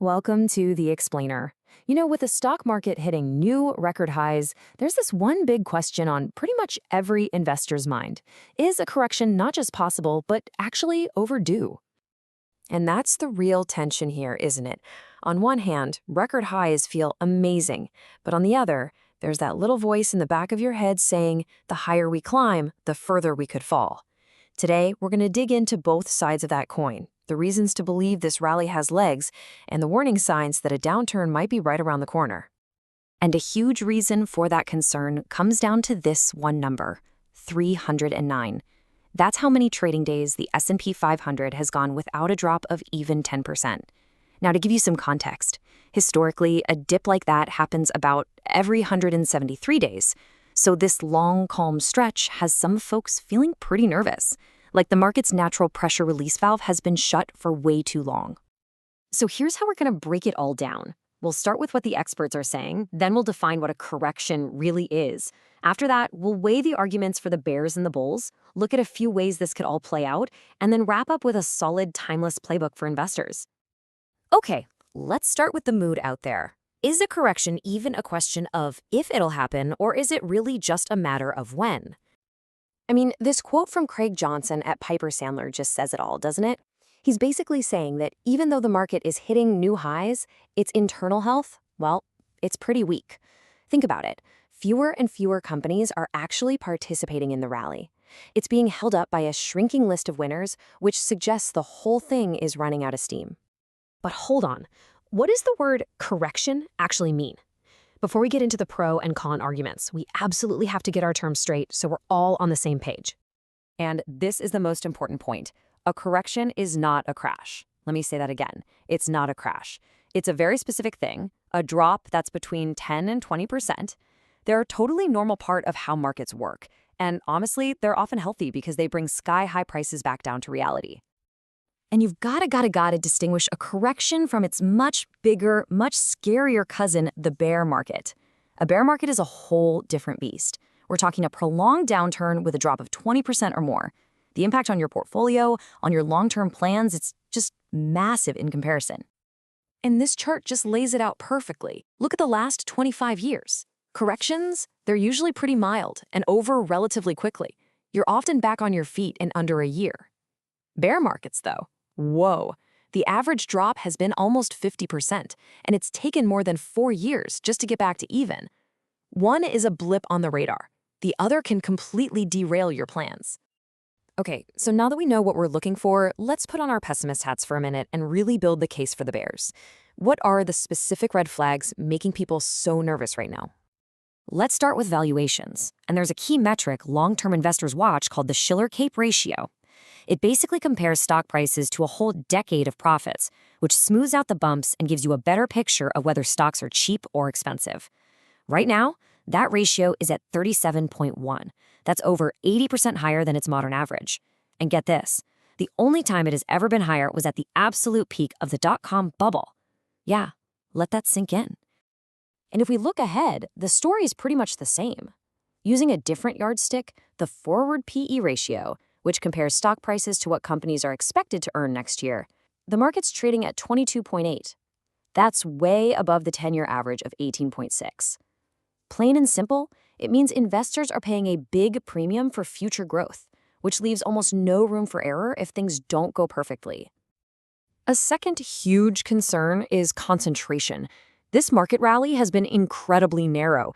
Welcome to The Explainer. With the stock market hitting new record highs, there's this one big question on pretty much every investor's mind. Is a correction not just possible, but actually overdue? And that's the real tension here, isn't it? On one hand, record highs feel amazing, but on the other, there's that little voice in the back of your head saying, the higher we climb, the further we could fall. Today, we're going to dig into both sides of that coin, the reasons to believe this rally has legs, and the warning signs that a downturn might be right around the corner. And a huge reason for that concern comes down to this one number, 309. That's how many trading days the S&P 500 has gone without a drop of even 10%. Now, to give you some context, historically, a dip like that happens about every 173 days. So this long, calm stretch has some folks feeling pretty nervous, like the market's natural pressure release valve has been shut for way too long. So here's how we're going to break it all down. We'll start with what the experts are saying, then we'll define what a correction really is. After that, we'll weigh the arguments for the bears and the bulls, look at a few ways this could all play out, and then wrap up with a solid, timeless playbook for investors. Okay, let's start with the mood out there. Is a correction even a question of if it'll happen, or is it really just a matter of when? This quote from Craig Johnson at Piper Sandler just says it all, doesn't it? He's basically saying that even though the market is hitting new highs, its internal health, well, it's pretty weak. Think about it. Fewer and fewer companies are actually participating in the rally. It's being held up by a shrinking list of winners, which suggests the whole thing is running out of steam. But hold on. What does the word correction actually mean? Before we get into the pro and con arguments, we absolutely have to get our terms straight so we're all on the same page. And this is the most important point. A correction is not a crash. Let me say that again. It's not a crash. It's a very specific thing, a drop that's between 10 and 20%. They're a totally normal part of how markets work. And honestly, they're often healthy because they bring sky-high prices back down to reality. And you've gotta distinguish a correction from its much bigger, much scarier cousin, the bear market. A bear market is a whole different beast. We're talking a prolonged downturn with a drop of 20% or more. The impact on your portfolio, on your long-term plans, it's just massive in comparison. And this chart just lays it out perfectly. Look at the last 25 years. Corrections, they're usually pretty mild and over relatively quickly. You're often back on your feet in under a year. Bear markets, though, whoa. The average drop has been almost 50%, and it's taken more than 4 years just to get back to even. One is a blip on the radar. The other can completely derail your plans. Okay, so now that we know what we're looking for, let's put on our pessimist hats for a minute and really build the case for the bears. What are the specific red flags making people so nervous right now? Let's start with valuations. And there's a key metric long-term investors watch called the Shiller-Cape ratio. It basically compares stock prices to a whole decade of profits, which smooths out the bumps and gives you a better picture of whether stocks are cheap or expensive. Right now, that ratio is at 37.1. That's over 80% higher than its modern average. And get this, the only time it has ever been higher was at the absolute peak of the dot-com bubble. Yeah, let that sink in. And if we look ahead, the story is pretty much the same. Using a different yardstick, the forward PE ratio, which compares stock prices to what companies are expected to earn next year, the market's trading at 22.8. That's way above the 10-year average of 18.6. Plain and simple, it means investors are paying a big premium for future growth, which leaves almost no room for error if things don't go perfectly. A second huge concern is concentration. This market rally has been incredibly narrow.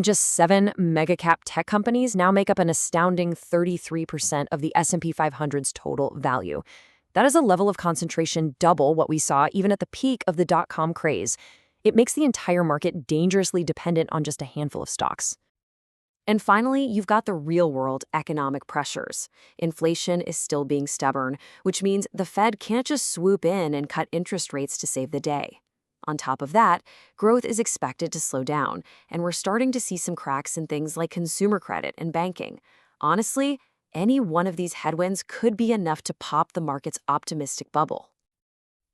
Just 7 mega-cap tech companies now make up an astounding 33% of the S&P 500's total value. That is a level of concentration double what we saw even at the peak of the dot-com craze. It makes the entire market dangerously dependent on just a handful of stocks. And finally, you've got the real-world economic pressures. Inflation is still being stubborn, which means the Fed can't just swoop in and cut interest rates to save the day. On top of that, growth is expected to slow down, and we're starting to see some cracks in things like consumer credit and banking. Honestly, any one of these headwinds could be enough to pop the market's optimistic bubble.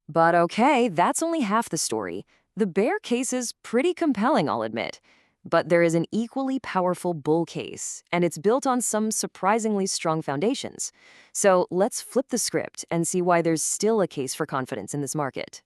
But okay, that's only half the story. The bear case is pretty compelling, I'll admit. But there is an equally powerful bull case, and it's built on some surprisingly strong foundations. So let's flip the script and see why there's still a case for confidence in this market.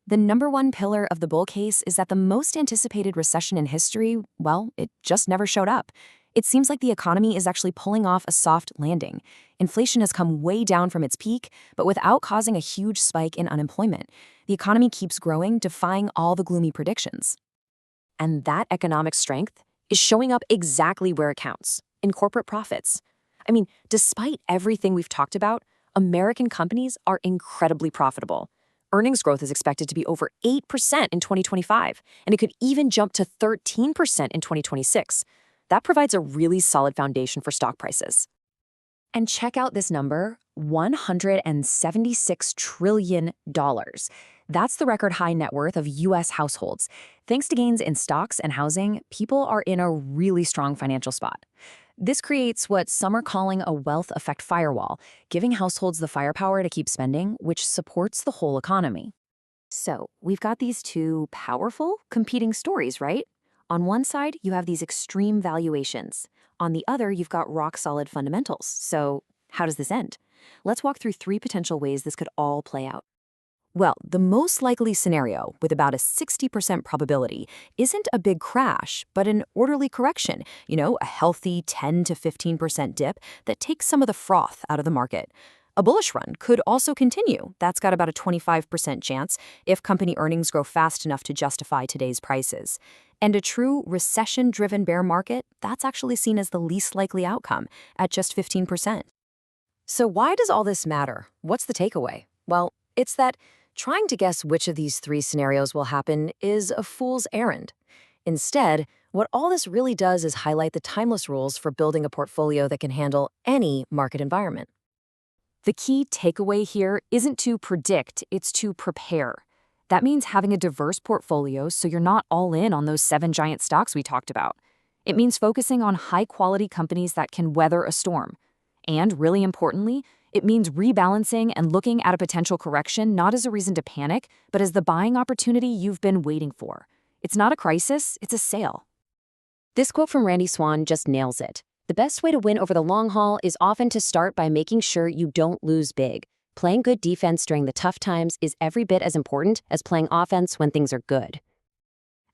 The number one pillar of the bull case is that the most anticipated recession in history, well, it just never showed up. It seems like the economy is actually pulling off a soft landing. Inflation has come way down from its peak, but without causing a huge spike in unemployment. The economy keeps growing, defying all the gloomy predictions. And that economic strength is showing up exactly where it counts, in corporate profits. I mean, despite everything we've talked about, American companies are incredibly profitable. Earnings growth is expected to be over 8% in 2025, and it could even jump to 13% in 2026. That provides a really solid foundation for stock prices. And check out this number, $176 trillion. That's the record high net worth of U.S. households. Thanks to gains in stocks and housing, people are in a really strong financial spot. This creates what some are calling a wealth effect firewall, giving households the firepower to keep spending, which supports the whole economy. So, we've got these two powerful, competing stories, right? On one side, you have these extreme valuations. On the other, you've got rock-solid fundamentals. So, how does this end? Let's walk through three potential ways this could all play out. Well, the most likely scenario, with about a 60% probability, isn't a big crash, but an orderly correction, a healthy 10 to 15% dip that takes some of the froth out of the market. A bullish run could also continue. That's got about a 25% chance if company earnings grow fast enough to justify today's prices. And a true recession-driven bear market, that's actually seen as the least likely outcome, at just 15%. So why does all this matter? What's the takeaway? Well, it's that trying to guess which of these three scenarios will happen is a fool's errand. Instead, what all this really does is highlight the timeless rules for building a portfolio that can handle any market environment. The key takeaway here isn't to predict, it's to prepare. That means having a diverse portfolio so you're not all in on those 7 giant stocks we talked about. It means focusing on high-quality companies that can weather a storm. And really importantly, it means rebalancing and looking at a potential correction not as a reason to panic, but as the buying opportunity you've been waiting for. It's not a crisis, it's a sale. This quote from Randy Swan just nails it. The best way to win over the long haul is often to start by making sure you don't lose big. Playing good defense during the tough times is every bit as important as playing offense when things are good.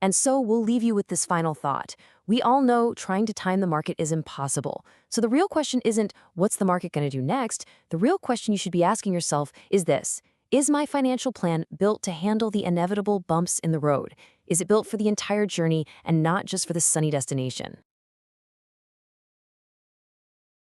And so we'll leave you with this final thought. We all know trying to time the market is impossible. So the real question isn't, what's the market going to do next? The real question you should be asking yourself is this: is my financial plan built to handle the inevitable bumps in the road? Is it built for the entire journey and not just for the sunny destination?